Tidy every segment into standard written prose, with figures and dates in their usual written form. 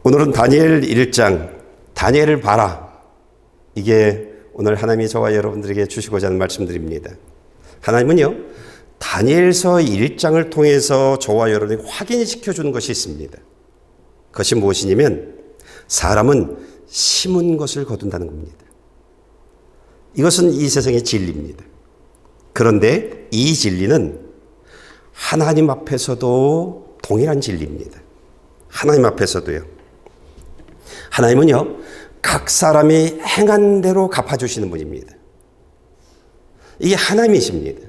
오늘은 다니엘 1장, 다니엘을 봐라. 이게 오늘 하나님이 저와 여러분들에게 주시고자 하는 말씀드립니다. 하나님은요, 다니엘서 1장을 통해서 저와 여러분에게 확인시켜 주는 것이 있습니다. 그것이 무엇이냐면 사람은 심은 것을 거둔다는 겁니다. 이것은 이 세상의 진리입니다. 그런데 이 진리는 하나님 앞에서도 동일한 진리입니다. 하나님 앞에서도요. 하나님은요, 각 사람이 행한 대로 갚아주시는 분입니다. 이게 하나님이십니다.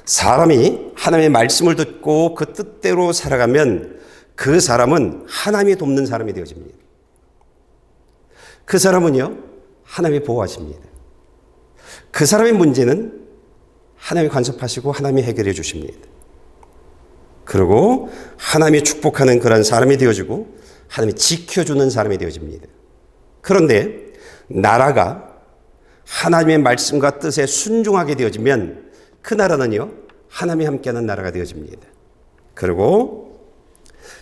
사람이 하나님의 말씀을 듣고 그 뜻대로 살아가면 그 사람은 하나님이 돕는 사람이 되어집니다. 그 사람은요, 하나님이 보호하십니다. 그 사람의 문제는 하나님이 간섭하시고 하나님이 해결해 주십니다. 그리고 하나님이 축복하는 그런 사람이 되어지고 하나님이 지켜주는 사람이 되어집니다. 그런데 나라가 하나님의 말씀과 뜻에 순종하게 되어지면 그 나라는요, 하나님이 함께하는 나라가 되어집니다. 그리고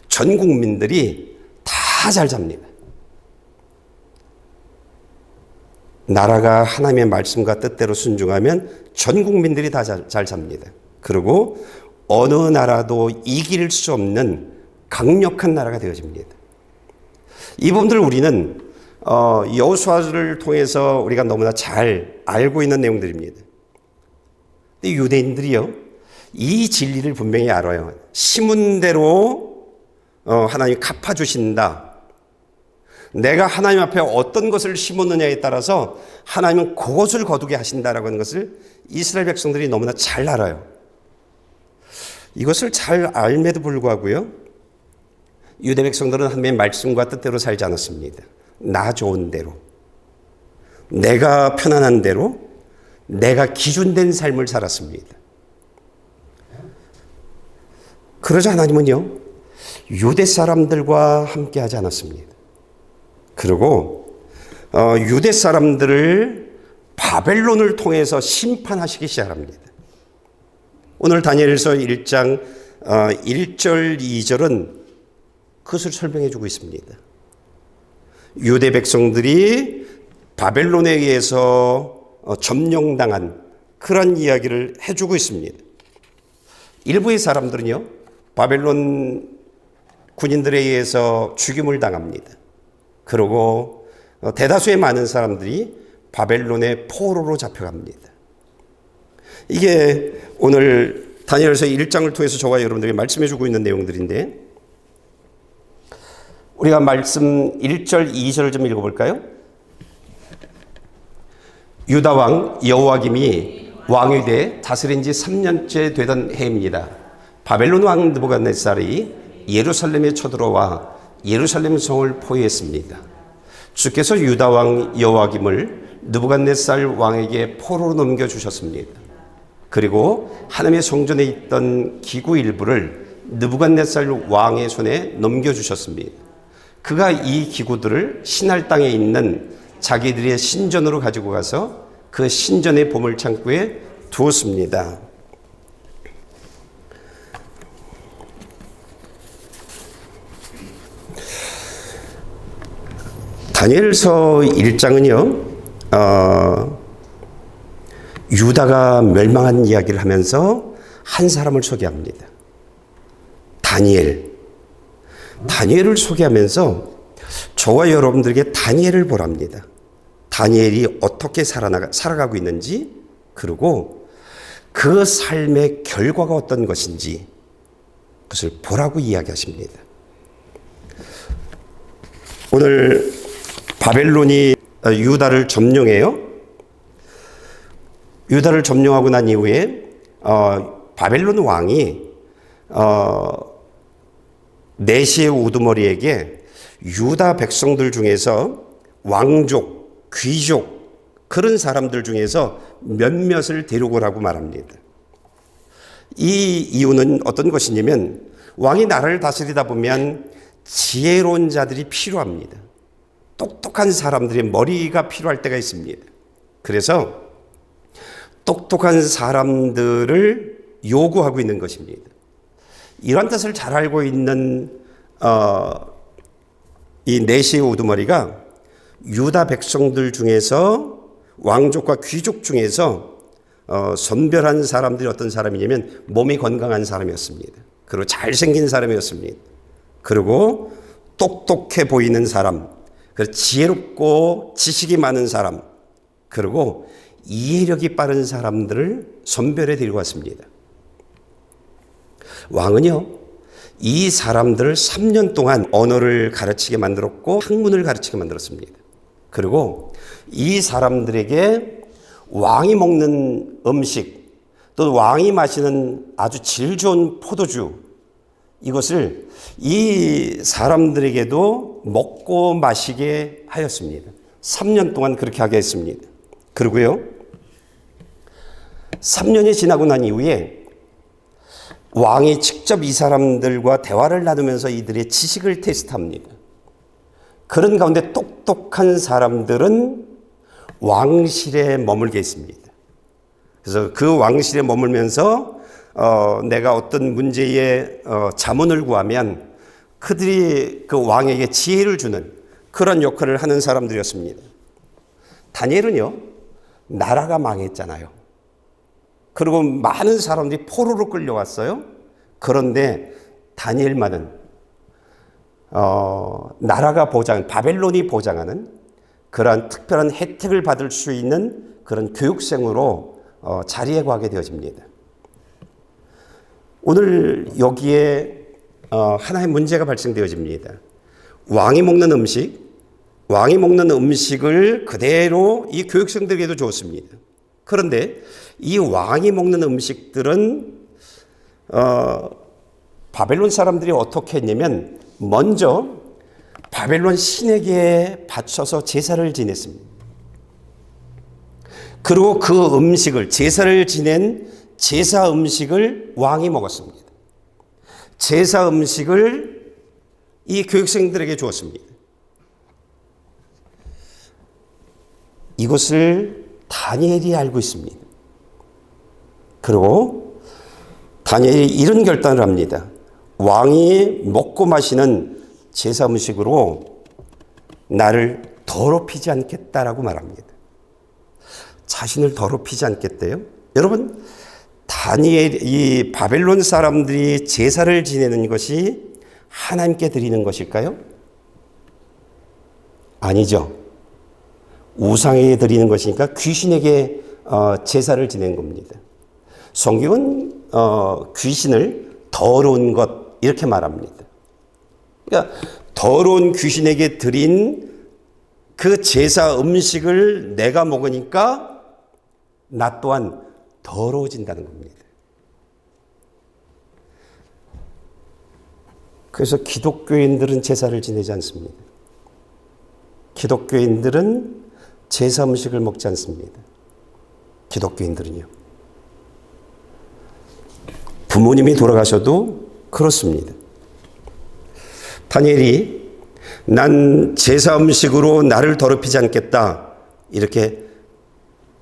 전 국민들이 다 잘 삽니다. 나라가 하나님의 말씀과 뜻대로 순종하면 전 국민들이 다 잘 삽니다. 그리고 어느 나라도 이길 수 없는 강력한 나라가 되어집니다. 이 부분들을 우리는 여호수아를 통해서 우리가 너무나 잘 알고 있는 내용들입니다. 근데 유대인들이요, 이 진리를 분명히 알아요. 심은 대로 하나님이 갚아주신다. 내가 하나님 앞에 어떤 것을 심었느냐에 따라서 하나님은 그것을 거두게 하신다라고 하는 것을 이스라엘 백성들이 너무나 잘 알아요. 이것을 잘 알매도 불구하고요, 유대 백성들은 하나님의 말씀과 뜻대로 살지 않았습니다. 나 좋은 대로, 내가 편안한 대로, 내가 기준된 삶을 살았습니다. 그러자 하나님은요, 유대 사람들과 함께 하지 않았습니다. 그리고 유대 사람들을 바벨론을 통해서 심판하시기 시작합니다. 오늘 다니엘서 1장 1절 2절은 그것을 설명해 주고 있습니다. 유대 백성들이 바벨론에 의해서 점령당한 그런 이야기를 해주고 있습니다. 일부의 사람들은요, 바벨론 군인들에 의해서 죽임을 당합니다. 그리고 대다수의 많은 사람들이 바벨론의 포로로 잡혀갑니다. 이게 오늘 다니엘서 1장을 통해서 저와 여러분들에게 말씀해 주고 있는 내용들인데, 우리가 말씀 1절 2절을 좀 읽어볼까요? 유다 왕 여호야김이 왕이 돼 다스린 지 3년째 되던 해입니다. 바벨론 왕 느부갓네살이 예루살렘에 쳐들어와 예루살렘 성을 포위했습니다. 주께서 유다 왕 여호야김을 느부갓네살 왕에게 포로로 넘겨주셨습니다. 그리고 하나님의 성전에 있던 기구 일부를 느부갓네살 왕의 손에 넘겨주셨습니다. 그가 이 기구들을 신할 땅에 있는 자기들의 신전으로 가지고 가서 그 신전의 보물창고에 두었습니다. 다니엘서 1장은요, 유다가 멸망한 이야기를 하면서 한 사람을 소개합니다. 다니엘을 소개하면서 저와 여러분들에게 다니엘을 보랍니다. 다니엘이 어떻게 살아가고 있는지, 그리고 그 삶의 결과가 어떤 것인지 그것을 보라고 이야기하십니다. 오늘 바벨론이 유다를 점령해요. 유다를 점령하고 난 이후에 바벨론 왕이 내시의 우두머리에게 유다 백성들 중에서 왕족, 귀족, 그런 사람들 중에서 몇몇을 데리고 오라고 말합니다. 이 이유는 어떤 것이냐면, 왕이 나라를 다스리다 보면 지혜로운 자들이 필요합니다. 똑똑한 사람들의 머리가 필요할 때가 있습니다. 그래서 똑똑한 사람들을 요구하고 있는 것입니다. 이런 뜻을 잘 알고 있는 이 내시의 우두머리가 유다 백성들 중에서 왕족과 귀족 중에서 선별한 사람들이 어떤 사람이냐면 몸이 건강한 사람이었습니다. 그리고 잘생긴 사람이었습니다. 그리고 똑똑해 보이는 사람, 그리고 지혜롭고 지식이 많은 사람, 그리고 이해력이 빠른 사람들을 선별해 데리고 왔습니다. 왕은요, 이 사람들을 3년 동안 언어를 가르치게 만들었고 학문을 가르치게 만들었습니다. 그리고 이 사람들에게 왕이 먹는 음식, 또 왕이 마시는 아주 질 좋은 포도주, 이것을 이 사람들에게도 먹고 마시게 하였습니다. 3년 동안 그렇게 하게 했습니다. 그리고요, 3년이 지나고 난 이후에 왕이 직접 이 사람들과 대화를 나누면서 이들의 지식을 테스트합니다. 그런 가운데 똑똑한 사람들은 왕실에 머물게 했습니다. 그래서 그 왕실에 머물면서 내가 어떤 문제에 자문을 구하면 그들이 그 왕에게 지혜를 주는 그런 역할을 하는 사람들이었습니다. 다니엘은요, 나라가 망했잖아요. 그리고 많은 사람들이 포로로 끌려왔어요. 그런데 다니엘만은 나라가 바벨론이 보장하는 그러한 특별한 혜택을 받을 수 있는 그런 교육생으로 자리에 가게 되어집니다. 오늘 여기에 하나의 문제가 발생되어집니다. 왕이 먹는 음식을 그대로 이 교육생들에게도 줬습니다. 그런데 이 왕이 먹는 음식들은 바벨론 사람들이 어떻게 했냐면 먼저 바벨론 신에게 바쳐서 제사를 지냈습니다. 그리고 그 음식을, 제사를 지낸 제사 음식을 왕이 먹었습니다. 제사 음식을 이 교육생들에게 주었습니다. 이것을 다니엘이 알고 있습니다. 그리고 다니엘이 이런 결단을 합니다. 왕이 먹고 마시는 제사 음식으로 나를 더럽히지 않겠다라고 말합니다. 자신을 더럽히지 않겠대요. 여러분, 이 바벨론 사람들이 제사를 지내는 것이 하나님께 드리는 것일까요? 아니죠. 우상에게 드리는 것이니까 귀신에게 제사를 지낸 겁니다. 성경은 귀신을 더러운 것 이렇게 말합니다. 그러니까 더러운 귀신에게 드린 그 제사 음식을 내가 먹으니까 나 또한 더러워진다는 겁니다. 그래서 기독교인들은 제사를 지내지 않습니다. 기독교인들은 제사 음식을 먹지 않습니다. 기독교인들은요. 부모님이 돌아가셔도 그렇습니다. 다니엘이 난 제사 음식으로 나를 더럽히지 않겠다 이렇게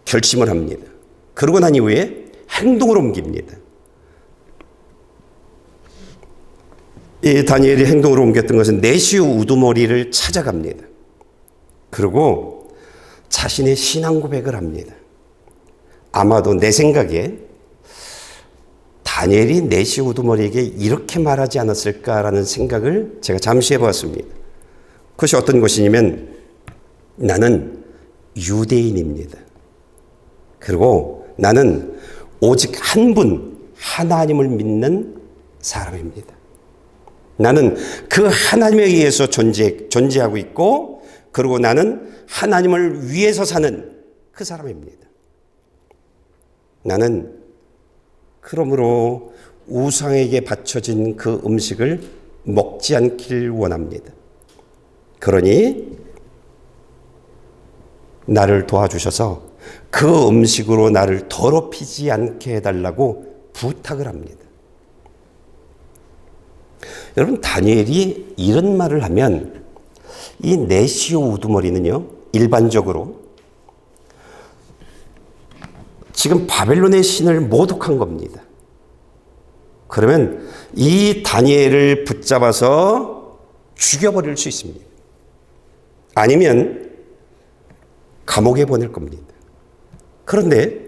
결심을 합니다. 그러고 난 이후에 행동으로 옮깁니다. 이 다니엘이 행동으로 옮겼던 것은 내시우 우두머리를 찾아갑니다. 그리고 자신의 신앙 고백을 합니다. 아마도 내 생각에 다니엘이 내시우 우두머리에게 이렇게 말하지 않았을까라는 생각을 제가 잠시 해보았습니다. 그것이 어떤 것이냐면 나는 유대인입니다. 그리고 나는 오직 한 분 하나님을 믿는 사람입니다. 나는 그 하나님에 의해서 존재하고 있고 그리고 나는 하나님을 위해서 사는 그 사람입니다. 나는 그러므로 우상에게 바쳐진 그 음식을 먹지 않길 원합니다. 그러니 나를 도와주셔서 그 음식으로 나를 더럽히지 않게 해달라고 부탁을 합니다. 여러분, 다니엘이 이런 말을 하면 이 내시오 우두머리는요, 일반적으로 지금 바벨론의 신을 모독한 겁니다. 그러면 이 다니엘을 붙잡아서 죽여버릴 수 있습니다. 아니면 감옥에 보낼 겁니다. 그런데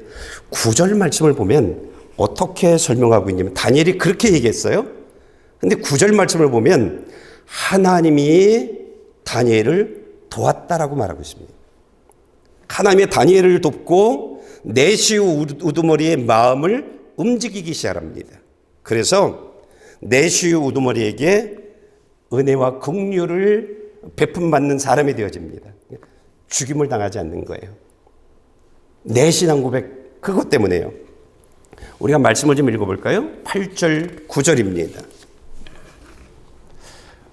9절 말씀을 보면 어떻게 설명하고 있냐면 다니엘이 그렇게 얘기했어요. 근데 9절 말씀을 보면 하나님이 다니엘을 도왔다라고 말하고 있습니다. 하나님이 다니엘을 돕고 내시우 우두머리의 마음을 움직이기 시작합니다. 그래서 내시우 우두머리에게 은혜와 긍휼을 베품받는 사람이 되어집니다. 죽임을 당하지 않는 거예요. 내 신앙 고백 그것 때문에요. 우리가 말씀을 좀 읽어볼까요? 8절 9절입니다.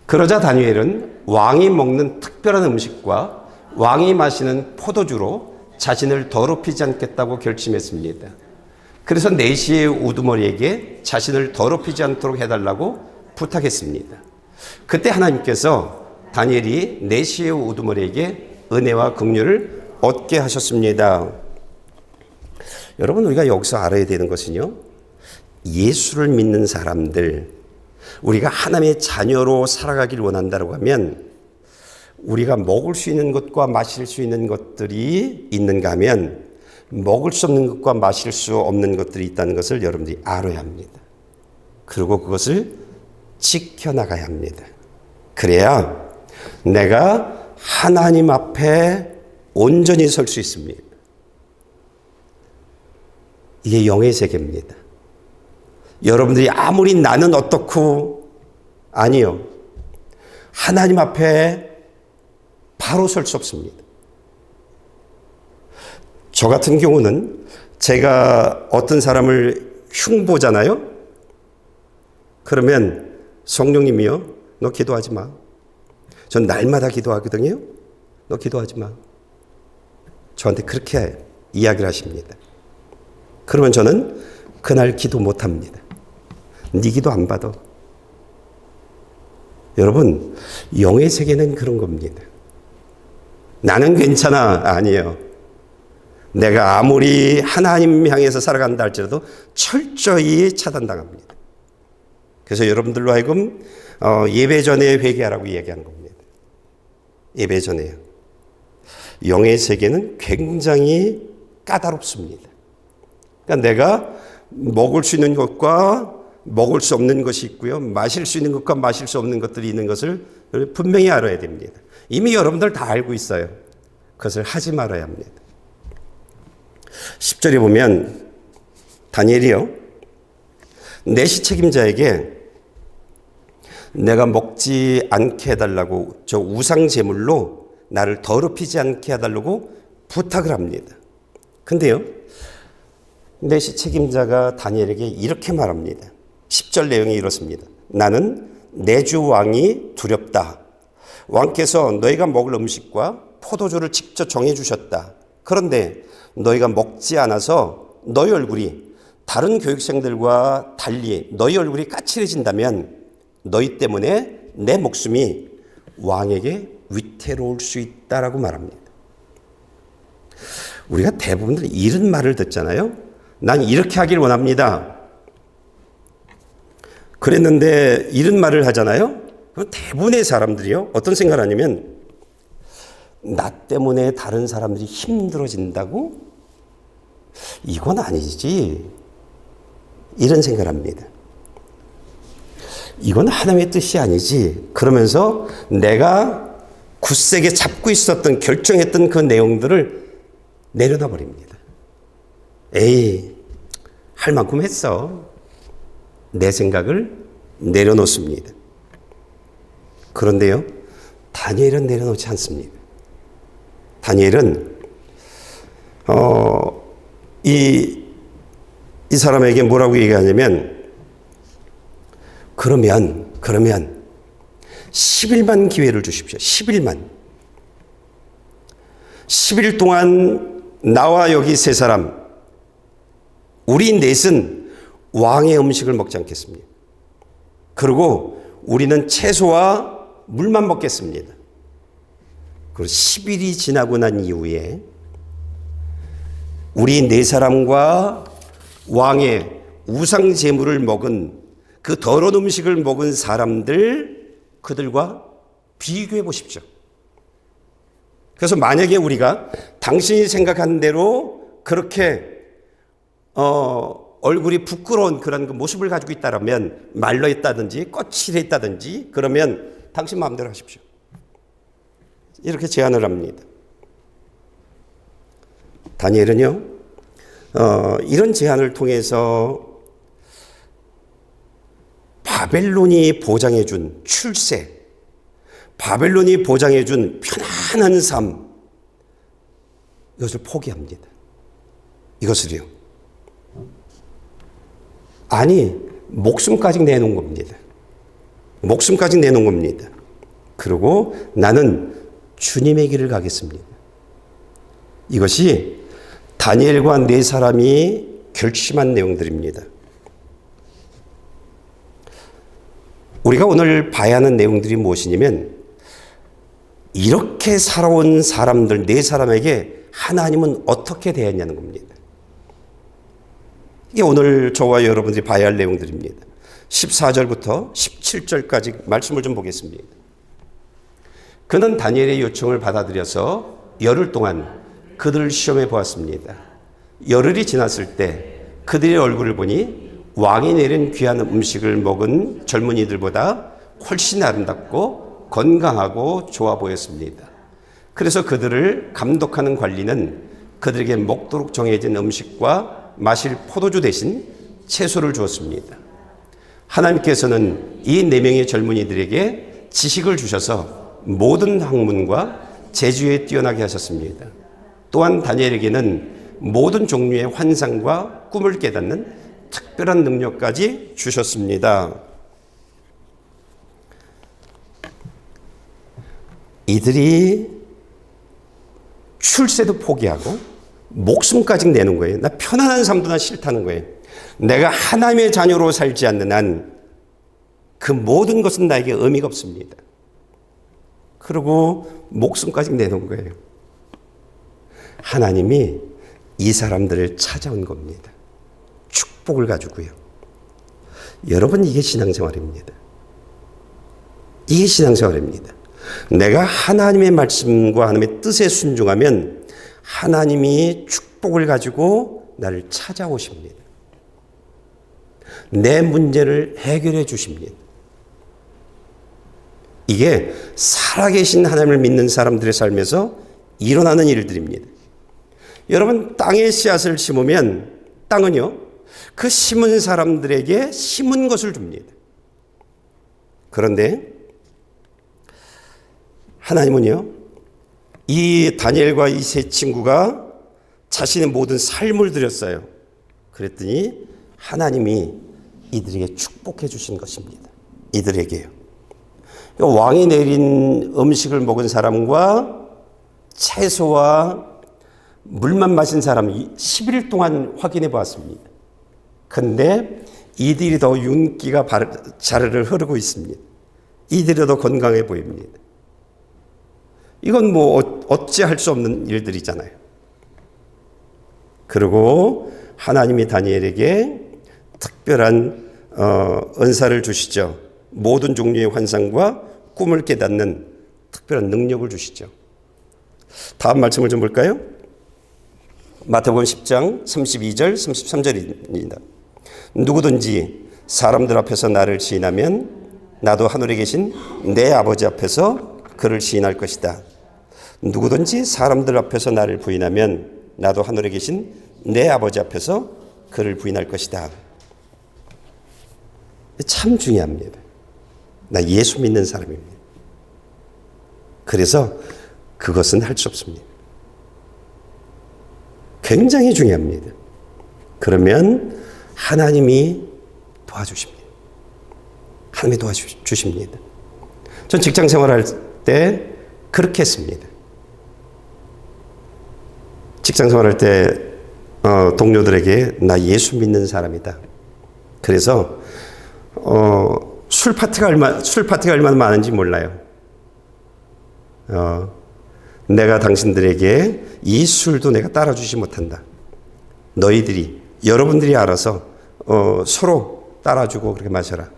그러자 다니엘은 왕이 먹는 특별한 음식과 왕이 마시는 포도주로 자신을 더럽히지 않겠다고 결심했습니다. 그래서 내시의 우두머리에게 자신을 더럽히지 않도록 해달라고 부탁했습니다. 그때 하나님께서 다니엘이 내시의 우두머리에게 은혜와 긍휼을 얻게 하셨습니다. 여러분, 우리가 여기서 알아야 되는 것은요, 예수를 믿는 사람들, 우리가 하나님의 자녀로 살아가기를 원한다고 하면 우리가 먹을 수 있는 것과 마실 수 있는 것들이 있는가 하면 먹을 수 없는 것과 마실 수 없는 것들이 있다는 것을 여러분들이 알아야 합니다. 그리고 그것을 지켜나가야 합니다. 그래야 내가 하나님 앞에 온전히 설 수 있습니다. 이게 영의 세계입니다. 여러분들이 아무리 나는 어떻고 아니요. 하나님 앞에 바로 설 수 없습니다. 저 같은 경우는 제가 어떤 사람을 흉보잖아요. 그러면 성령님이요, 너 기도하지 마. 전 날마다 기도하거든요. 너 기도하지 마. 저한테 그렇게 이야기를 하십니다. 그러면 저는 그날 기도 못합니다. 네 기도 안 받아. 여러분, 영의 세계는 그런 겁니다. 나는 괜찮아. 아니에요. 내가 아무리 하나님 향해서 살아간다 할지라도 철저히 차단당합니다. 그래서 여러분들로 하여금 예배 전에 회개하라고 이야기하는 겁니다. 예배 전에요. 영의 세계는 굉장히 까다롭습니다. 그러니까 내가 먹을 수 있는 것과 먹을 수 없는 것이 있고요. 마실 수 있는 것과 마실 수 없는 것들이 있는 것을 분명히 알아야 됩니다. 이미 여러분들 다 알고 있어요. 그것을 하지 말아야 합니다. 10절에 보면 다니엘이요, 내시 책임자에게 내가 먹지 않게 해달라고, 저 우상 제물로 나를 더럽히지 않게 해달라고 부탁을 합니다. 근데요, 내시 책임자가 다니엘에게 이렇게 말합니다. 10절 내용이 이렇습니다. 나는 내 주 왕이 두렵다. 왕께서 너희가 먹을 음식과 포도주를 직접 정해주셨다. 그런데 너희가 먹지 않아서 너희 얼굴이 다른 교육생들과 달리 너희 얼굴이 까칠해진다면 너희 때문에 내 목숨이 왕에게 위태로울 수 있다라고 말합니다. 우리가 대부분 이런 말을 듣잖아요. 난 이렇게 하길 원합니다. 그랬는데 이런 말을 하잖아요. 그럼 대부분의 사람들이요, 어떤 생각을 하냐면 나 때문에 다른 사람들이 힘들어진다고? 이건 아니지. 이런 생각을 합니다. 이건 하나님의 뜻이 아니지. 그러면서 내가 굳세게 잡고 있었던, 결정했던 그 내용들을 내려놔 버립니다. 에이, 할 만큼 했어. 내 생각을 내려놓습니다. 그런데요, 다니엘은 내려놓지 않습니다. 다니엘은 이 사람에게 뭐라고 얘기하냐면, 그러면 10일만 기회를 주십시오. 10일만. 10일 동안 나와 여기 세 사람, 우리 넷은 왕의 음식을 먹지 않겠습니다. 그리고 우리는 채소와 물만 먹겠습니다. 그리고 10일이 지나고 난 이후에 우리 네 사람과 왕의 우상 제물을 먹은, 그 더러운 음식을 먹은 사람들, 그들과 비교해 보십시오. 그래서 만약에 우리가 당신이 생각하는 대로 그렇게 얼굴이 부끄러운 그런 그 모습을 가지고 있다면, 말로 했다든지 거칠어 했다든지, 그러면 당신 마음대로 하십시오. 이렇게 제안을 합니다. 다니엘은요, 이런 제안을 통해서 바벨론이 보장해준 출세, 바벨론이 보장해준 편안한 삶, 이것을 포기합니다. 이것을요. 아니, 목숨까지 내놓은 겁니다. 목숨까지 내놓은 겁니다. 그리고 나는 주님의 길을 가겠습니다. 이것이 다니엘과 네 사람이 결심한 내용들입니다. 우리가 오늘 봐야 하는 내용들이 무엇이냐면, 이렇게 살아온 사람들, 네 사람에게 하나님은 어떻게 대했냐는 겁니다. 이게 오늘 저와 여러분들이 봐야 할 내용들입니다. 14절부터 17절까지 말씀을 좀 보겠습니다. 그는 다니엘의 요청을 받아들여서 열흘 동안 그들을 시험해 보았습니다. 열흘이 지났을 때 그들의 얼굴을 보니 왕이 내린 귀한 음식을 먹은 젊은이들보다 훨씬 아름답고 건강하고 좋아 보였습니다. 그래서 그들을 감독하는 관리는 그들에게 먹도록 정해진 음식과 마실 포도주 대신 채소를 주었습니다. 하나님께서는 이 네 명의 젊은이들에게 지식을 주셔서 모든 학문과 재주에 뛰어나게 하셨습니다. 또한 다니엘에게는 모든 종류의 환상과 꿈을 깨닫는 특별한 능력까지 주셨습니다. 이들이 출세도 포기하고 목숨까지 내는 거예요. 나 편안한 삶도 나 싫다는 거예요. 내가 하나님의 자녀로 살지 않는 한 그 모든 것은 나에게 의미가 없습니다. 그리고 목숨까지 내놓은 거예요. 하나님이 이 사람들을 찾아온 겁니다. 축복을 가지고요. 여러분, 이게 신앙생활입니다. 이게 신앙생활입니다. 내가 하나님의 말씀과 하나님의 뜻에 순종하면 하나님이 축복을 가지고 나를 찾아오십니다. 내 문제를 해결해 주십니다. 이게 살아계신 하나님을 믿는 사람들의 삶에서 일어나는 일들입니다. 여러분, 땅에 씨앗을 심으면 땅은요, 그 심은 사람들에게 심은 것을 줍니다. 그런데 하나님은요, 이 다니엘과 이 세 친구가 자신의 모든 삶을 드렸어요. 그랬더니 하나님이 이들에게 축복해 주신 것입니다. 이들에게요. 왕이 내린 음식을 먹은 사람과 채소와 물만 마신 사람 10일 동안 확인해 보았습니다. 그런데 이들이 더 윤기가 자르르 흐르고 있습니다. 이들이 더 건강해 보입니다. 이건 뭐 어찌할 수 없는 일들이잖아요. 그리고 하나님이 다니엘에게 특별한 은사를 주시죠. 모든 종류의 환상과 꿈을 깨닫는 특별한 능력을 주시죠. 다음 말씀을 좀 볼까요? 마태복음 10장 32절 33절입니다. 누구든지 사람들 앞에서 나를 시인하면 나도 하늘에 계신 내 아버지 앞에서 그를 시인할 것이다. 누구든지 사람들 앞에서 나를 부인하면 나도 하늘에 계신 내 아버지 앞에서 그를 부인할 것이다. 참 중요합니다. 나 예수 믿는 사람입니다. 그래서 그것은 할 수 없습니다. 굉장히 중요합니다. 그러면 하나님이 도와주십니다. 하나님이 도와주십니다. 전 직장 생활할 때 그렇게 했습니다. 직장 생활할 때 동료들에게 나 예수 믿는 사람이다. 그래서 술 파티가 얼마나 많은지 몰라요. 내가 당신들에게 이 술도 내가 따라주지 못한다. 여러분들이 알아서 서로 따라주고 그렇게 마셔라.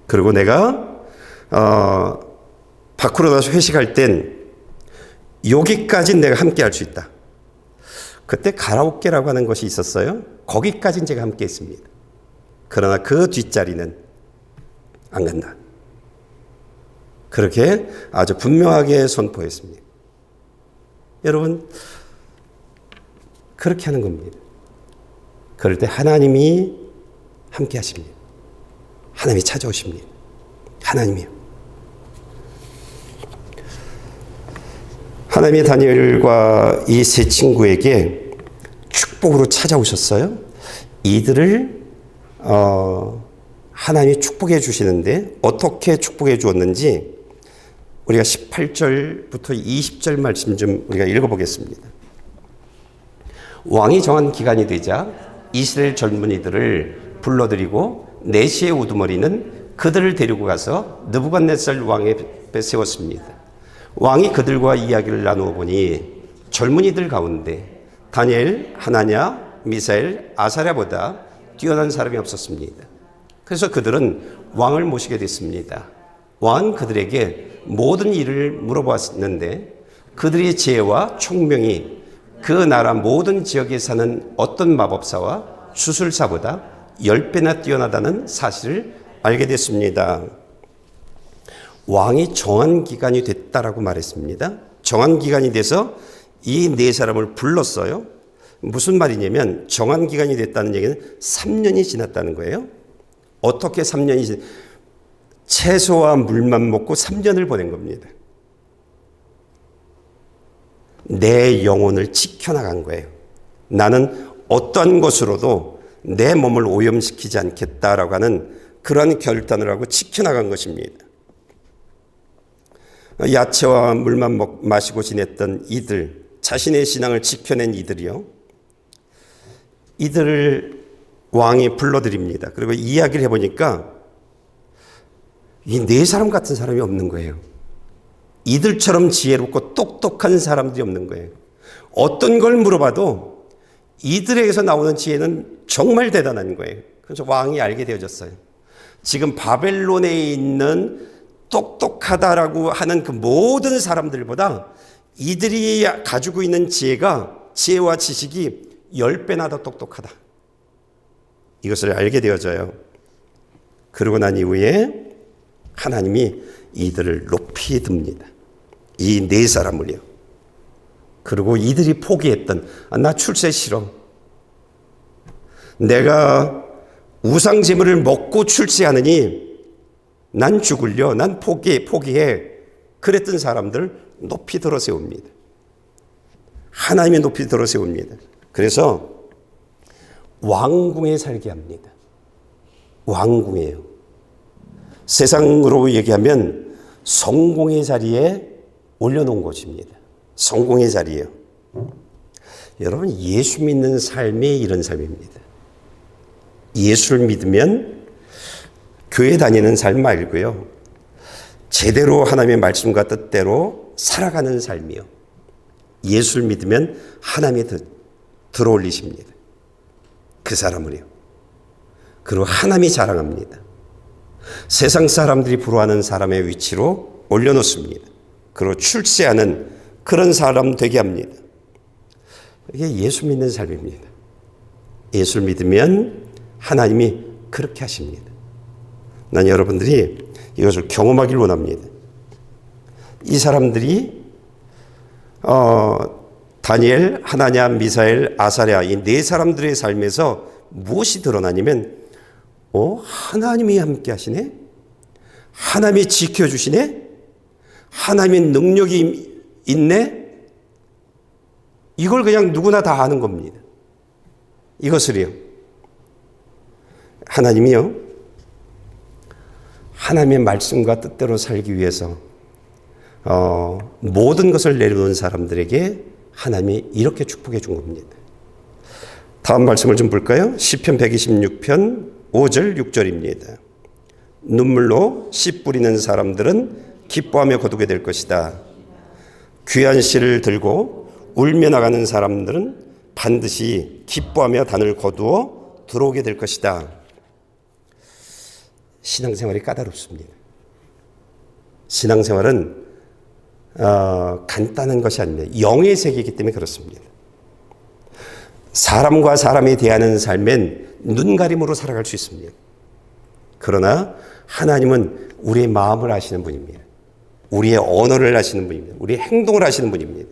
그리고 내가 밖으로 나서 회식할 땐 여기까지는 내가 함께 할 수 있다. 그때 가라오케라고 하는 것이 있었어요. 거기까지는 제가 함께 했습니다. 그러나 그 뒷자리는 안 간다. 그렇게 아주 분명하게 선포했습니다. 여러분, 그렇게 하는 겁니다. 그럴 때 하나님이 함께 하십니다. 하나님이 찾아오십니다. 하나님이요. 하나님이 다니엘과 이 세 친구에게 축복으로 찾아오셨어요. 이들을 하나님이 축복해 주시는데 어떻게 축복해 주었는지 우리가 18절부터 20절 말씀 좀 우리가 읽어보겠습니다. 왕이 정한 기간이 되자 이스라엘 젊은이들을 불러들이고 4시의 우두머리는 그들을 데리고 가서 느부갓네살 왕의 앞에 세웠습니다. 왕이 그들과 이야기를 나누어 보니 젊은이들 가운데 다니엘, 하나냐, 미사엘, 아사랴보다 뛰어난 사람이 없었습니다. 그래서 그들은 왕을 모시게 됐습니다. 왕은 그들에게 모든 일을 물어보았는데 그들의 지혜와 총명이 그 나라 모든 지역에 사는 어떤 마법사와 주술사보다 10배나 뛰어나다는 사실을 알게 됐습니다. 왕이 정한 기간이 됐다라고 말했습니다. 정한 기간이 돼서 이 4사람을 불렀어요. 무슨 말이냐면 정한 기간이 됐다는 얘기는 3년이 지났다는 거예요. 어떻게 3년이 채소와 물만 먹고 3년을 보낸 겁니다. 내 영혼을 지켜나간 거예요. 나는 어떠한 것으로도 내 몸을 오염시키지 않겠다라고 하는 그러한 결단을 하고 지켜나간 것입니다. 야채와 물만 마시고 지냈던 이들, 자신의 신앙을 지켜낸 이들이요. 이들을 왕이 불러드립니다. 그리고 이야기를 해보니까 이 4사람 같은 사람이 없는 거예요. 이들처럼 지혜롭고 똑똑한 사람들이 없는 거예요. 어떤 걸 물어봐도 이들에게서 나오는 지혜는 정말 대단한 거예요. 그래서 왕이 알게 되어졌어요. 지금 바벨론에 있는 똑똑하다라고 하는 그 모든 사람들보다 이들이 가지고 있는 지혜와 지식이 10배나 더 똑똑하다. 이것을 알게 되어져요. 그러고 난 이후에 하나님이 이들을 높이 듭니다. 이 4사람을요. 그리고 이들이 포기했던 나 출세 싫어. 내가 우상제물을 먹고 출세하느니 난 죽을려. 난 포기해. 그랬던 사람들 높이 들어 세웁니다. 하나님이 높이 들어 세웁니다. 그래서 왕궁에 살게 합니다. 왕궁이에요. 세상으로 얘기하면 성공의 자리에 올려놓은 곳입니다. 성공의 자리예요. 여러분, 예수 믿는 삶이 이런 삶입니다. 예수를 믿으면 교회 다니는 삶 말고요. 제대로 하나님의 말씀과 뜻대로 살아가는 삶이요. 예수를 믿으면 하나님이 들어올리십니다. 그 사람을요. 그리고 하나님이 자랑합니다. 세상 사람들이 부러워하는 사람의 위치로 올려놓습니다. 그리고 출세하는 그런 사람 되게 합니다. 이게 예수 믿는 삶입니다. 예수를 믿으면 하나님이 그렇게 하십니다. 난 여러분들이 이것을 경험하길 원합니다. 이 사람들이 다니엘, 하나냐, 미사엘, 아사랴 이 4사람들의 삶에서 무엇이 드러나냐면 하나님이 함께 하시네? 하나님이 지켜주시네? 하나님의 능력이 있네? 이걸 그냥 누구나 다 아는 겁니다. 이것을요. 하나님이요. 하나님의 말씀과 뜻대로 살기 위해서 모든 것을 내려놓은 사람들에게 하나님이 이렇게 축복해 준 겁니다. 다음 말씀을 좀 볼까요? 시편 126편 5절 6절입니다. 눈물로 씨 뿌리는 사람들은 기뻐하며 거두게 될 것이다. 귀한 씨를 들고 울며 나가는 사람들은 반드시 기뻐하며 단을 거두어 들어오게 될 것이다. 신앙생활이 까다롭습니다. 신앙생활은 간단한 것이 아닙니다. 영의 세계이기 때문에 그렇습니다. 사람과 사람이 대하는 삶엔 눈가림으로 살아갈 수 있습니다. 그러나 하나님은 우리의 마음을 아시는 분입니다. 우리의 언어를 아시는 분입니다. 우리의 행동을 아시는 분입니다.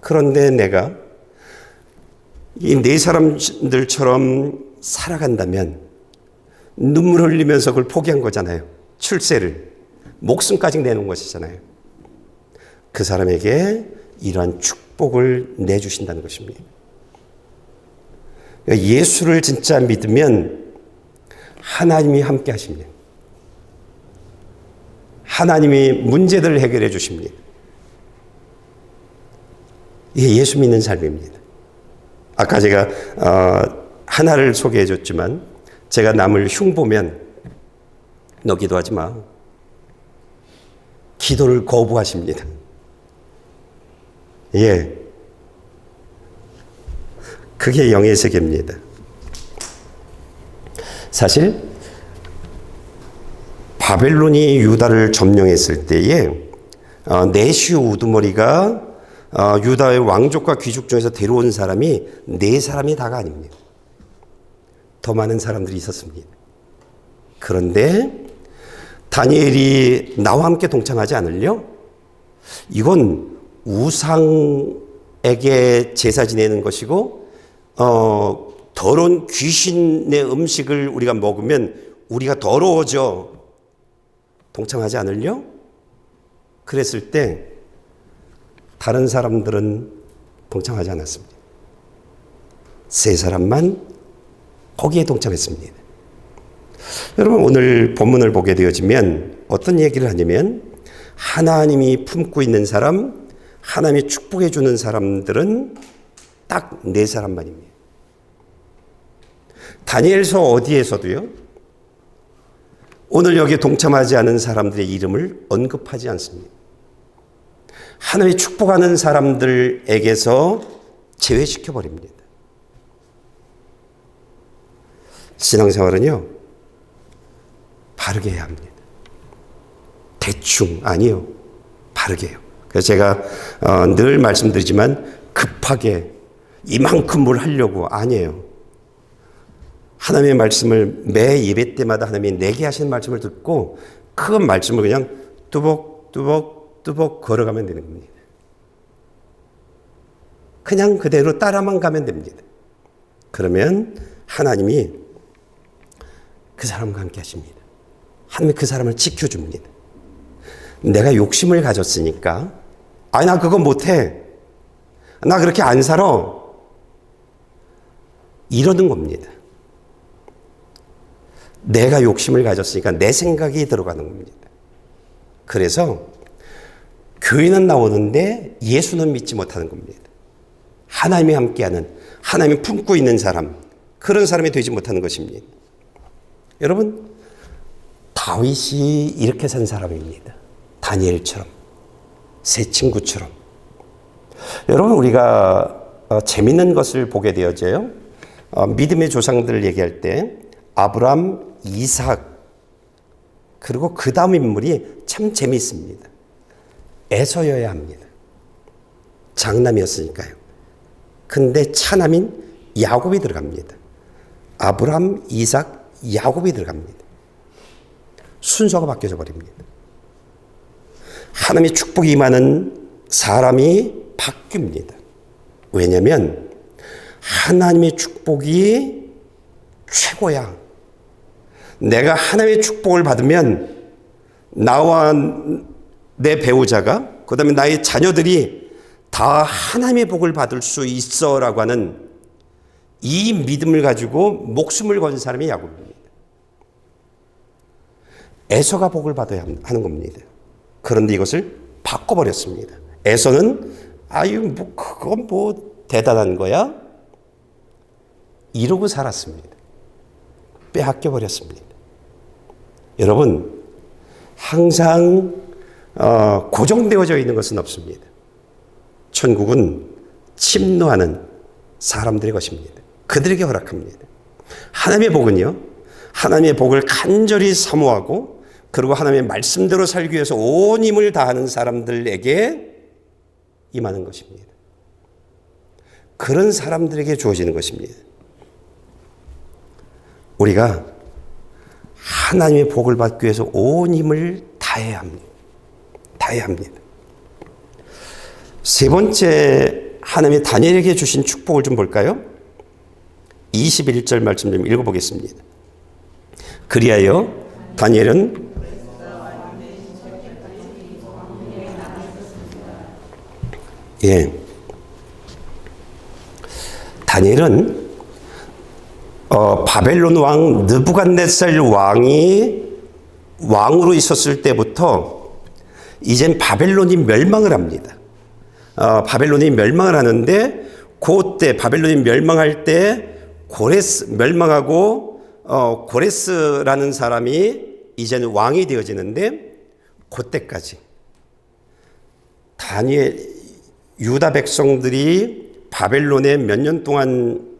그런데 내가 이 네 사람들처럼 살아간다면 눈물 흘리면서 그걸 포기한 거잖아요. 출세를. 목숨까지 내놓은 것이잖아요. 그 사람에게 이러한 축복을 내주신다는 것입니다. 예수를 진짜 믿으면 하나님이 함께 하십니다. 하나님이 문제들을 해결해 주십니다. 이게 예수 믿는 삶입니다. 아까 제가 하나를 소개해 줬지만 제가 남을 흉보면 너 기도하지 마. 기도를 거부하십니다. 예. 그게 영의 세계입니다. 사실 바벨론이 유다를 점령했을 때에 내시오 우두머리가 유다의 왕족과 귀족 중에서 데려온 사람이 네 사람이 다가 아닙니다. 더 많은 사람들이 있었습니다. 그런데 다니엘이 나와 함께 동참하지 않을려? 이건 우상에게 제사 지내는 것이고 더러운 귀신의 음식을 우리가 먹으면 우리가 더러워져. 동참하지 않을려? 그랬을 때 다른 사람들은 동참하지 않았습니다. 세 사람만 거기에 동참했습니다. 여러분 오늘 본문을 보게 되어지면 어떤 얘기를 하냐면 하나님이 품고 있는 사람, 하나님이 축복해 주는 사람들은 딱 네 사람만입니다. 다니엘서 어디에서도요, 오늘 여기에 동참하지 않은 사람들의 이름을 언급하지 않습니다. 하나님이 축복하는 사람들에게서 제외시켜버립니다. 신앙생활은요, 바르게 해야 합니다. 대충 아니요, 바르게 해요. 그래서 제가 늘 말씀드리지만 급하게 이만큼 뭘 하려고 아니에요. 하나님의 말씀을 매 예배 때마다 하나님이 내게 하시는 말씀을 듣고 그 말씀을 그냥 뚜벅뚜벅 걸어가면 되는 겁니다. 그냥 그대로 따라만 가면 됩니다. 그러면 하나님이 그 사람과 함께 하십니다. 하나님이 그 사람을 지켜줍니다. 내가 욕심을 가졌으니까 나 그거 못해. 나 그렇게 안 살아. 이러는 겁니다. 내가 욕심을 가졌으니까 내 생각이 들어가는 겁니다. 그래서 교회는 나오는데 예수는 믿지 못하는 겁니다. 하나님이 함께하는, 하나님이 품고 있는 사람, 그런 사람이 되지 못하는 것입니다. 여러분, 다윗이 이렇게 산 사람입니다. 다니엘처럼, 세 친구처럼. 여러분, 우리가 재밌는 것을 보게 되어져요. 믿음의 조상들을 얘기할 때 아브람, 이삭, 그리고 그 다음 인물이 참 재미있습니다. 에서여야 합니다. 장남이었으니까요. 근데 차남인 야곱이 들어갑니다. 아브람, 이삭, 야곱이 들어갑니다. 순서가 바뀌어져 버립니다. 하나님의 축복이 임하는 사람이 바뀝니다. 왜냐하면 하나님의 축복이 최고야. 내가 하나님의 축복을 받으면 나와 내 배우자가, 그 다음에 나의 자녀들이 다 하나님의 복을 받을 수 있어라고 하는 이 믿음을 가지고 목숨을 건 사람이 야곱입니다. 에서가 복을 받아야 하는 겁니다. 그런데 이것을 바꿔버렸습니다. 에서는 그건 대단한 거야? 이러고 살았습니다. 빼앗겨 버렸습니다. 여러분, 항상 고정되어져 있는 것은 없습니다. 천국은 침노하는 사람들의 것입니다. 그들에게 허락합니다. 하나님의 복은요, 하나님의 복을 간절히 사모하고 그리고 하나님의 말씀대로 살기 위해서 온 힘을 다하는 사람들에게 임하는 것입니다. 그런 사람들에게 주어지는 것입니다. 우리가 하나님의 복을 받기 위해서 온 힘을 다해야 합니다. 다해야 합니다. 세 번째, 하나님의 다니엘에게 주신 축복을 좀 볼까요? 21절 말씀 좀 읽어보겠습니다. 그리하여 다니엘은 다니엘은 바벨론 왕 느부갓네살 왕이 왕으로 있었을 때부터 이젠 바벨론이 멸망을 합니다. 바벨론이 멸망을 하는데 그때 바벨론이 멸망할 때 멸망하고 고레스라는 사람이 이제는 왕이 되어지는데 그때까지 유다 백성들이 바벨론에 몇 년 동안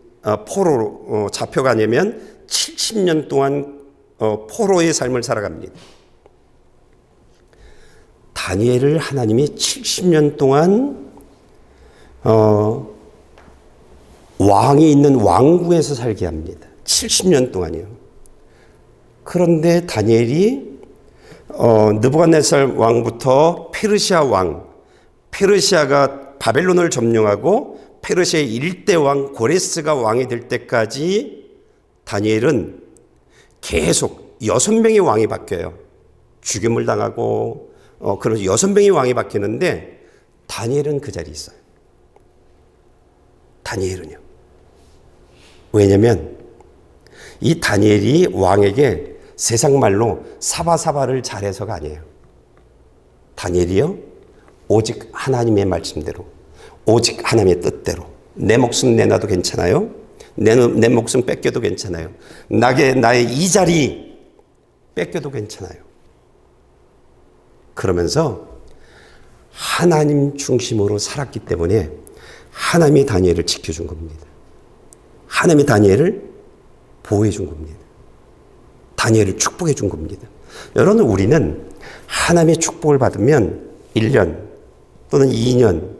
포로로 잡혀가냐면 70년 동안 포로의 삶을 살아갑니다. 다니엘을 하나님이 70년 동안 왕이 있는 왕궁에서 살게 합니다. 70년 동안이요. 그런데 다니엘이 느부갓네살 왕부터 페르시아 왕, 페르시아가 바벨론을 점령하고 페르시아의 일대 왕 고레스가 왕이 될 때까지 다니엘은 계속 6명의 왕이 바뀌어요. 죽임을 당하고 그런 6명의 왕이 바뀌는데 다니엘은 그 자리에 있어요. 다니엘은요. 왜냐하면 이 다니엘이 왕에게 세상 말로 사바사바를 잘해서가 아니에요. 다니엘이요, 오직 하나님의 말씀대로, 오직 하나님의 뜻대로, 내 목숨 내놔도 괜찮아요. 내 목숨 뺏겨도 괜찮아요. 나의 이 자리 뺏겨도 괜찮아요. 그러면서 하나님 중심으로 살았기 때문에 하나님이 다니엘을 지켜준 겁니다. 하나님이 다니엘을 보호해 준 겁니다. 다니엘을 축복해 준 겁니다. 여러분, 우리는 하나님의 축복을 받으면 1년 또는 2년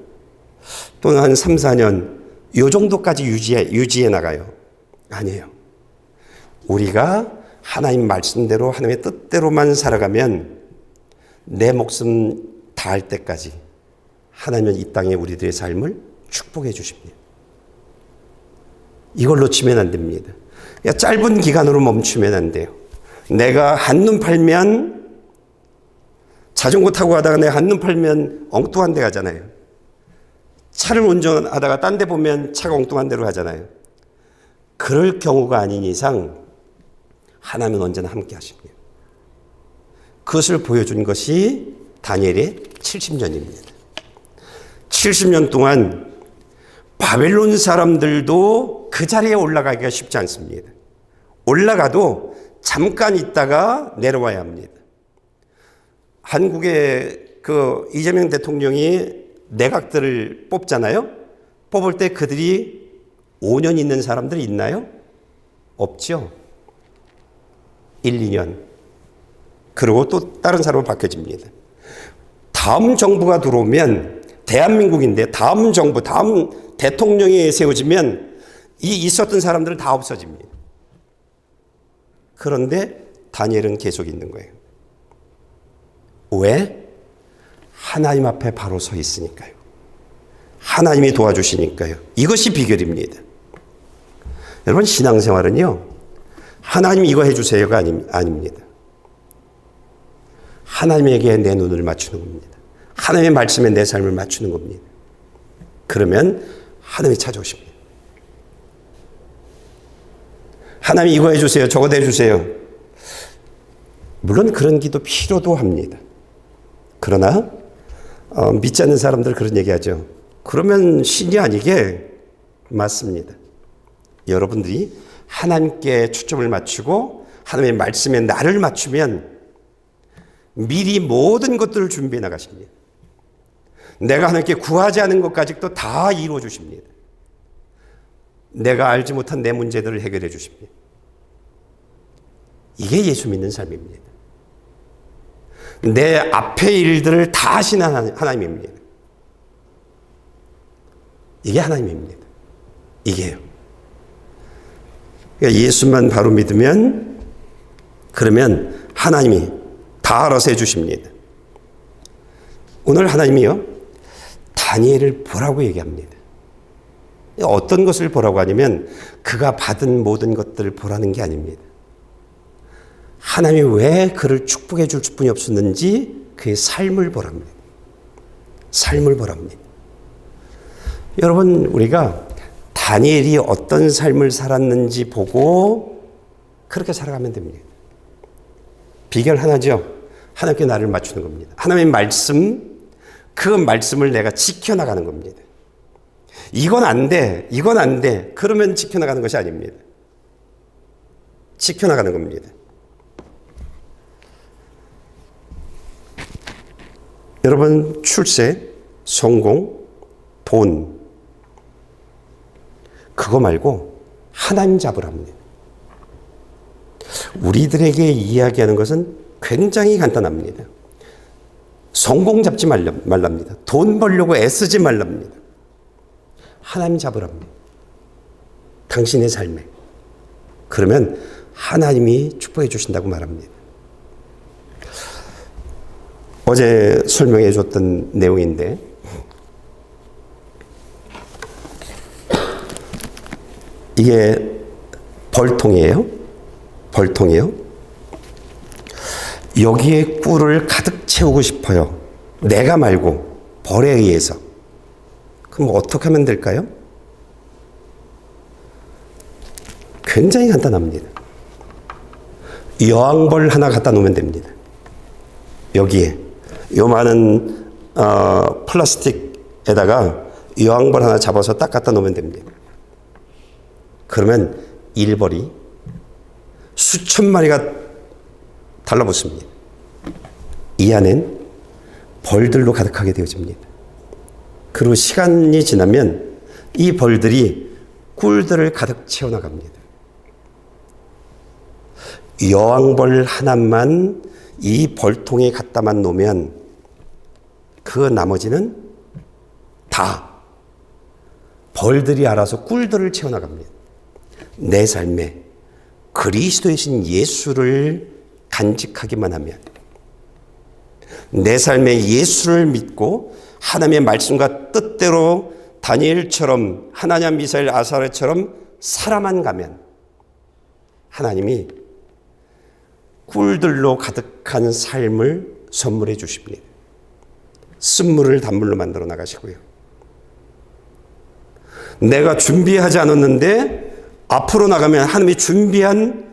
또는 한 3, 4년 이 정도까지 유지해 나가요. 아니에요. 우리가 하나님 말씀대로 하나님의 뜻대로만 살아가면 내 목숨 다할 때까지 하나님은 이 땅에 우리들의 삶을 축복해 주십니다. 이걸 놓치면 안 됩니다. 짧은 기간으로 멈추면 안 돼요. 내가 한눈 팔면, 자전거 타고 가다가 내가 한눈 팔면 엉뚱한 데 가잖아요. 차를 운전하다가 딴 데 보면 차가 엉뚱한 데로 가잖아요. 그럴 경우가 아닌 이상 하나님은 언제나 함께 하십니다. 그것을 보여준 것이 다니엘의 70년입니다. 70년 동안 바벨론 사람들도 그 자리에 올라가기가 쉽지 않습니다. 올라가도 잠깐 있다가 내려와야 합니다. 한국의 이재명 대통령이 내각들을 뽑잖아요. 뽑을 때 그들이 5년 있는 사람들이 있나요? 없죠. 1, 2년. 그리고 또 다른 사람으로 바뀌어집니다. 다음 정부가 들어오면, 대한민국인데 다음 정부, 다음 대통령이 세워지면 있었던 사람들은 다 없어집니다. 그런데 다니엘은 계속 있는 거예요. 왜? 하나님 앞에 바로 서 있으니까요. 하나님이 도와주시니까요. 이것이 비결입니다. 여러분, 신앙생활은요, 하나님 이거 해주세요가 아닙니다. 하나님에게 내 눈을 맞추는 겁니다. 하나님의 말씀에 내 삶을 맞추는 겁니다. 그러면 하나님이 찾아오십니다. 하나님 이거 해주세요. 저거 해주세요. 물론 그런 기도 필요도 합니다. 그러나 믿지 않는 사람들 그런 얘기하죠. 그러면 신이 아니게 맞습니다. 여러분들이 하나님께 초점을 맞추고 하나님의 말씀에 나를 맞추면 미리 모든 것들을 준비해 나가십니다. 내가 하나님께 구하지 않은 것까지도 다 이루어 주십니다. 내가 알지 못한 내 문제들을 해결해 주십니다. 이게 예수 믿는 삶입니다. 내 앞의 일들을 다 하시는 하나님입니다. 이게 하나님입니다. 이게요. 그러니까 예수만 바로 믿으면 그러면 하나님이 다 알아서 해주십니다. 오늘 하나님이요, 다니엘을 보라고 얘기합니다. 어떤 것을 보라고 하냐면 그가 받은 모든 것들을 보라는 게 아닙니다. 하나님이 왜 그를 축복해 줄 뿐이 없었는지 그의 삶을 보랍니다. 삶을 보랍니다. 여러분, 우리가 다니엘이 어떤 삶을 살았는지 보고 그렇게 살아가면 됩니다. 비결 하나죠. 하나님께 나를 맞추는 겁니다. 하나님의 말씀, 그 말씀을 내가 지켜나가는 겁니다. 이건 안 돼, 이건 안 돼. 그러면 지켜나가는 것이 아닙니다. 지켜나가는 겁니다. 여러분, 출세, 성공, 돈, 그거 말고 하나님 잡으랍니다. 우리들에게 이야기하는 것은 굉장히 간단합니다. 성공 잡지 말랍니다. 돈 벌려고 애쓰지 말랍니다. 하나님 잡으랍니다. 당신의 삶에. 그러면 하나님이 축복해 주신다고 말합니다. 어제 설명해 줬던 내용인데 이게 벌통이에요. 벌통이에요. 여기에 꿀을 가득 채우고 싶어요. 내가 말고 벌에 의해서. 그럼 어떻게 하면 될까요? 굉장히 간단합니다. 여왕벌 하나 갖다 놓으면 됩니다. 여기에 요만한 플라스틱에다가 여왕벌 하나 잡아서 딱 갖다 놓으면 됩니다. 그러면 일벌이 수천 마리가 달라붙습니다. 이 안엔 벌들로 가득하게 되어집니다. 그리고 시간이 지나면 이 벌들이 꿀들을 가득 채워나갑니다. 여왕벌 하나만 이 벌통에 갖다만 놓으면 그 나머지는 다 벌들이 알아서 꿀들을 채워나갑니다. 내 삶에 그리스도이신 예수를 간직하기만 하면, 내 삶에 예수를 믿고 하나님의 말씀과 뜻대로 다니엘처럼, 하나냐, 미사엘, 아사랴처럼 살아만 가면 하나님이 꿀들로 가득한 삶을 선물해 주십니다. 쓴물을 단물로 만들어 나가시고요. 내가 준비하지 않았는데 앞으로 나가면 하나님이 준비한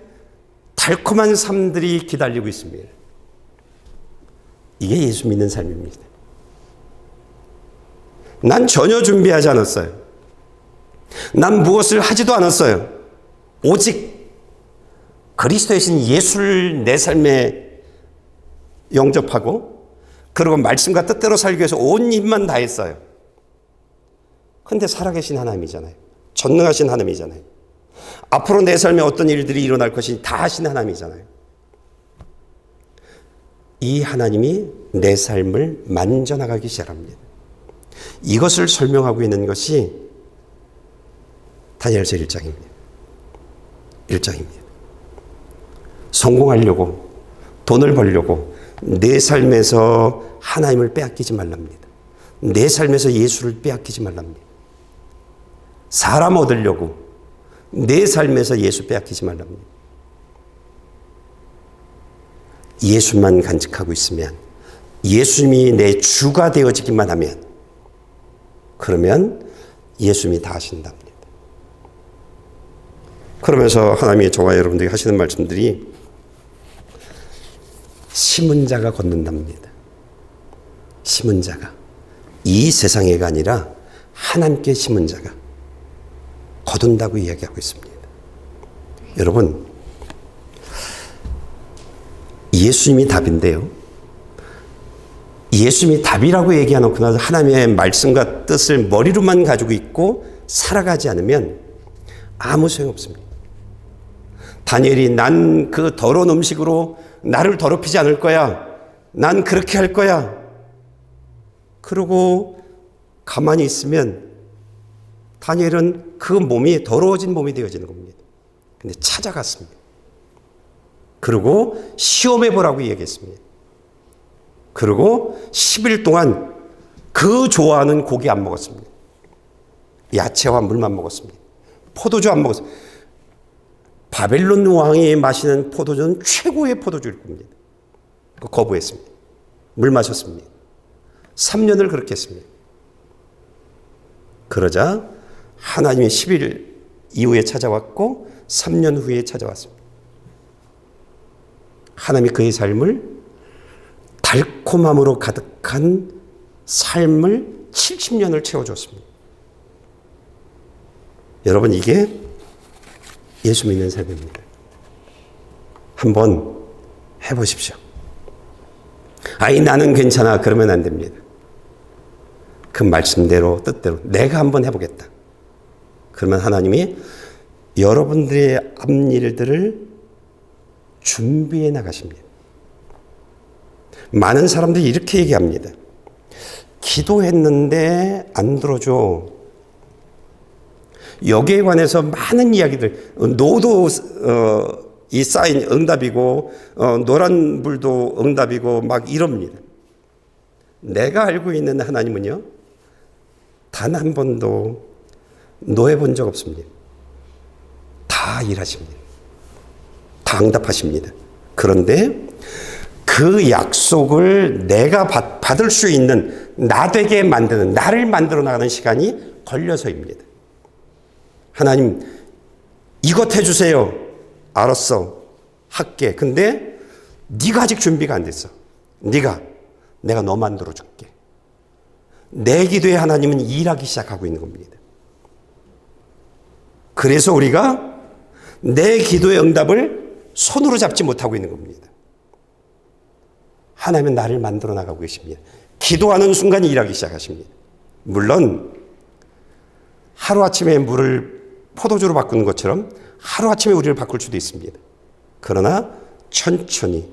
달콤한 삶들이 기다리고 있습니다. 이게 예수 믿는 삶입니다. 난 전혀 준비하지 않았어요. 난 무엇을 하지도 않았어요. 오직 그리스도이신 예수를 내 삶에 영접하고 그리고 말씀과 뜻대로 살기 위해서 온 힘만 다했어요. 그런데 살아계신 하나님이잖아요. 전능하신 하나님이잖아요. 앞으로 내 삶에 어떤 일들이 일어날 것이 다 하신 하나님이잖아요. 이 하나님이 내 삶을 만져나가기 시작합니다. 이것을 설명하고 있는 것이 다니엘서 1장입니다. 1장입니다. 성공하려고, 돈을 벌려고 내 삶에서 하나님을 빼앗기지 말랍니다. 내 삶에서 예수를 빼앗기지 말랍니다. 사람 얻으려고 내 삶에서 예수 빼앗기지 말랍니다. 예수만 간직하고 있으면, 예수님이 내 주가 되어지기만 하면, 그러면 예수님이 다 하신답니다. 그러면서 하나님이 저와 여러분들이 하시는 말씀들이 심은 자가 걷는답니다. 심은 자가. 이 세상에가 아니라 하나님께 심은 자가 거둔다고 이야기하고 있습니다. 여러분, 예수님이 답인데요. 예수님이 답이라고 얘기하놓고 하나님의 말씀과 뜻을 머리로만 가지고 있고 살아가지 않으면 아무 소용없습니다. 다니엘이 난 그 더러운 음식으로 나를 더럽히지 않을 거야. 난 그렇게 할 거야. 그러고 가만히 있으면 다니엘은 그 몸이 더러워진 몸이 되어지는 겁니다. 근데 찾아갔습니다. 그리고 시험해 보라고 얘기했습니다. 그리고 10일 동안 그 좋아하는 고기 안 먹었습니다. 야채와 물만 먹었습니다. 포도주 안 먹었습니다. 바벨론 왕이 마시는 포도주는 최고의 포도주일 겁니다. 거부했습니다. 물 마셨습니다. 3년을 그렇게 했습니다. 그러자 하나님이 10일 이후에 찾아왔고 3년 후에 찾아왔습니다. 하나님이 그의 삶을 달콤함으로 가득한 삶을 70년을 채워줬습니다. 여러분, 이게 예수 믿는 삶입니다. 한번 해보십시오. 아이, 나는 괜찮아. 그러면 안 됩니다. 그 말씀대로, 뜻대로 내가 한번 해보겠다. 그러면 하나님이 여러분들의 앞일들을 준비해 나가십니다. 많은 사람들이 이렇게 얘기합니다. 기도했는데 안 들어줘. 여기에 관해서 많은 이야기들, 노도 이 사인 응답이고 노란불도 응답이고 막 이럽니다. 내가 알고 있는 하나님은요, 단 한 번도 노해 본 적 없습니다. 다 일하십니다. 다 응답하십니다. 그런데 그 약속을 내가 받을 수 있는, 나 되게 만드는, 나를 만들어 나가는 시간이 걸려서입니다. 하나님, 이것 해주세요. 알았어. 할게. 근데 네가 아직 준비가 안 됐어. 내가 너 만들어 줄게. 내 기도에 하나님은 일하기 시작하고 있는 겁니다. 그래서 우리가 내 기도의 응답을 손으로 잡지 못하고 있는 겁니다. 하나님은 나를 만들어 나가고 계십니다. 기도하는 순간 일하기 시작하십니다. 물론 하루아침에 물을 포도주로 바꾸는 것처럼 하루아침에 우리를 바꿀 수도 있습니다. 그러나 천천히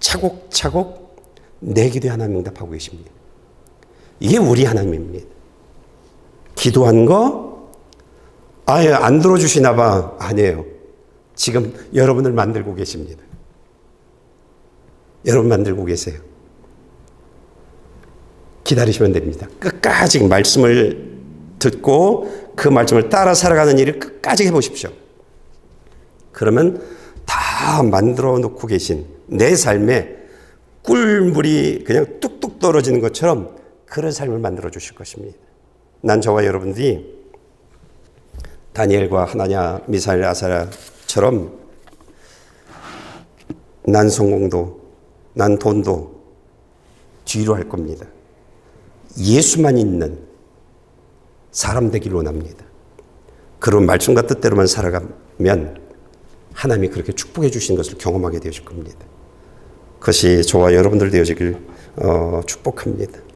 차곡차곡 내 기도에 하나님 응답하고 계십니다. 이게 우리 하나님입니다. 기도한 거 아예 안 들어주시나 봐. 아니에요. 지금 여러분을 만들고 계십니다. 여러분 만들고 계세요. 기다리시면 됩니다. 끝까지 말씀을 듣고 그 말씀을 따라 살아가는 일을 끝까지 해보십시오. 그러면 다 만들어 놓고 계신 내 삶에 꿀물이 그냥 뚝뚝 떨어지는 것처럼 그런 삶을 만들어 주실 것입니다. 난 저와 여러분들이 다니엘과 하나냐, 미사엘, 아사랴처럼 난 성공도, 난 돈도 뒤로 할 겁니다. 예수만 있는 사람 되기를 원합니다. 그런 말씀과 뜻대로만 살아가면 하나님이 그렇게 축복해 주신 것을 경험하게 되실 겁니다. 그것이 저와 여러분들 되어지길 축복합니다.